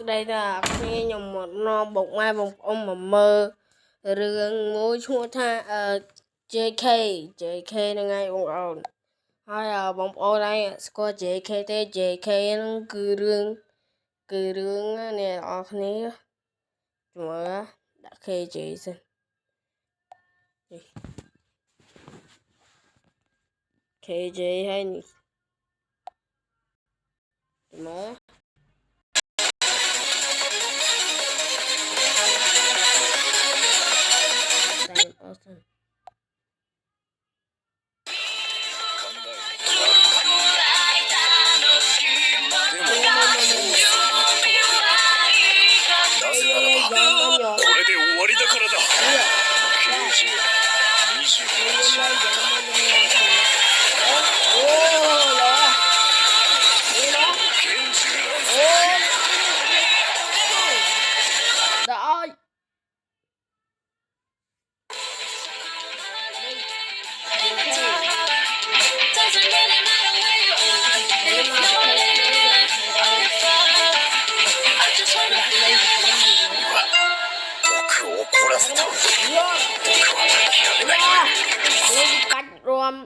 đây là khi nhầm một no bụng mai bụng ông mà mơ rừng ngôi chua tha JK là ngay bụng ổn hay bụng ổn đây có JK thế JK nó cứ rừng nè ở này mà đã khê Jason KJ hay nè mà awesome.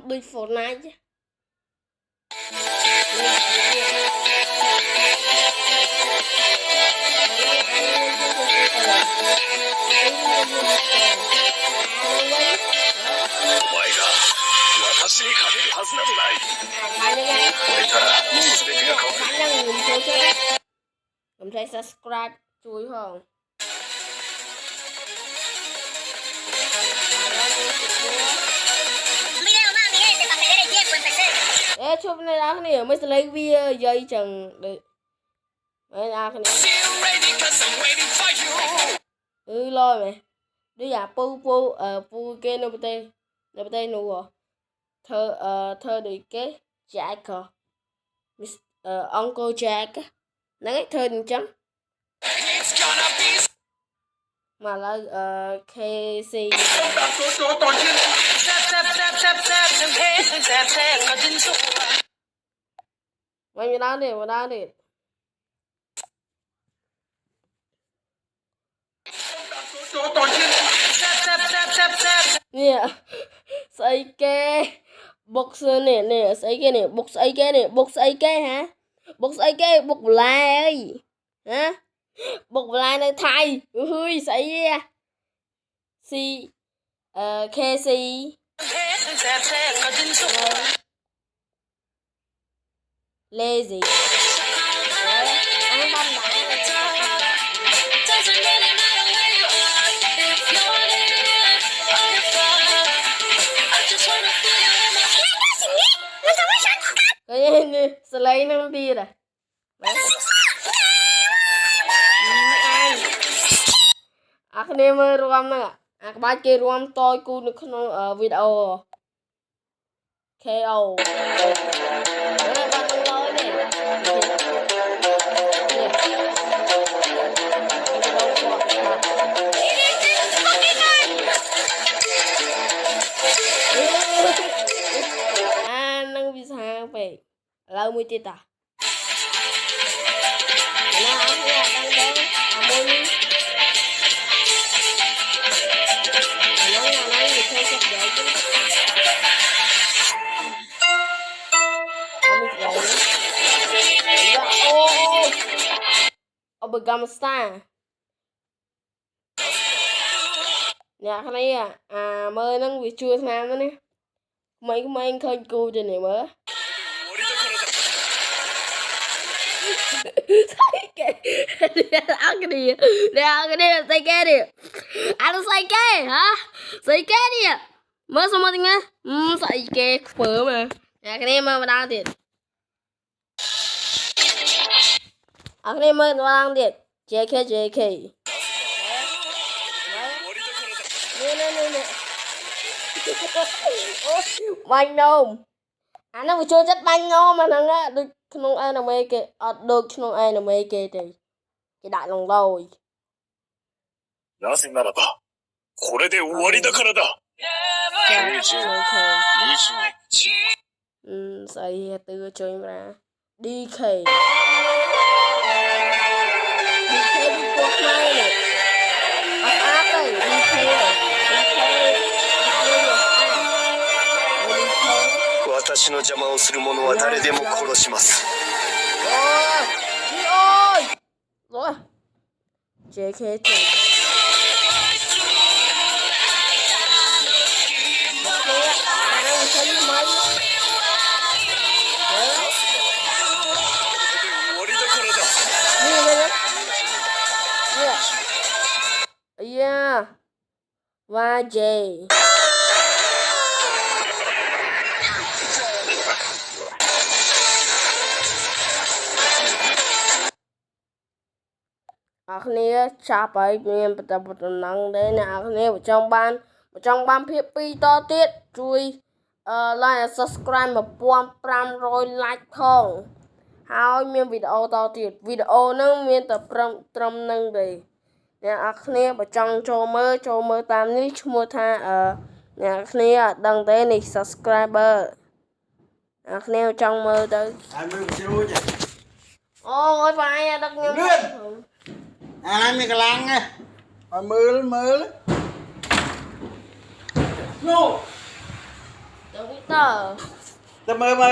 Đi Fortnite chứ. Cảm thấy subscribe chui không? Ê, chụp này ra cái này mới lấy video dây chẳng được. Mới ra cái này. Lôi mày. Đi à pu cái nó bê nụ à. Thơ đi cái Jack Uncle Jack. Nãy thơ đi chấm. Mà là KC. Mày vào đó đi. Nè, xây cái box nè, xây cái nè, box xây cái hả? Box xây cái, box lại ơi. Hả? Box lại này thay. Ui, xây ra. KC. Lazy. Ăn băm lại. Cái slay nó đi rồi. Aku ni meruam na. Aku baca ruam toy kuនៅក្នុងវីដេអូ KO នឹងវាសាហាវពេកឥឡូវមួយទៀតតាណាអត់ទេអត់ដឹងទេអាមួយនេះAfghanistan អ្នកនេះមើលហ្នឹងវាជួយស្នាមទៅនេះក្មេងឃើញគូទៅនេះមើលស្អីគេអត់គ្នាស្អីគេនេះអត់ស្អីគេហ៎ស្អីគេនេះមើលសុំមកទាំងណាស្អីគេខ្ពើមើលអ្នកគ្នាមើលម្ដងទៀតអរគ្នាមើលម្ដងទៀត JK បាញ់នោមអានោះវាចូលចិត្តបាញ់នោមអាហ្នឹងដូចក្នុងអេនីមេគេអត់ដូចក្នុងអេនីមេគេទេគេដាក់លងឡយなぜならばこれで終わりだからだស្អីទៅជួយមកណា DK DK ពីពណ៌ខ្មៅនេះអត់ស្អាតទេ DK 私の邪魔をする者は誰でも殺します。rồi JK thì yeah và J Akhirnya capai punya petang-petang deh. Nah akhirnya trong ban phía pi to tiết chui like subscribe 1500 like ផងហើយមានវីដេអូតទៀតវីដេអូហ្នឹងមានតែត្រឹមហ្នឹងទេអ្នកនរគ្នាបើចង់ចូលមើលតាមនេះឈ្មោះថាអ្នកនរគ្នាអត់ដឹងទេនេះ subscriber អ្នកនរគ្នាចង់មើលទៅអត់មើលជ្រួចអូយបាយដឹកខ្ញុំលឿនអានេះមានកម្លាំងណាឲ្យមើលនោះទៅមើល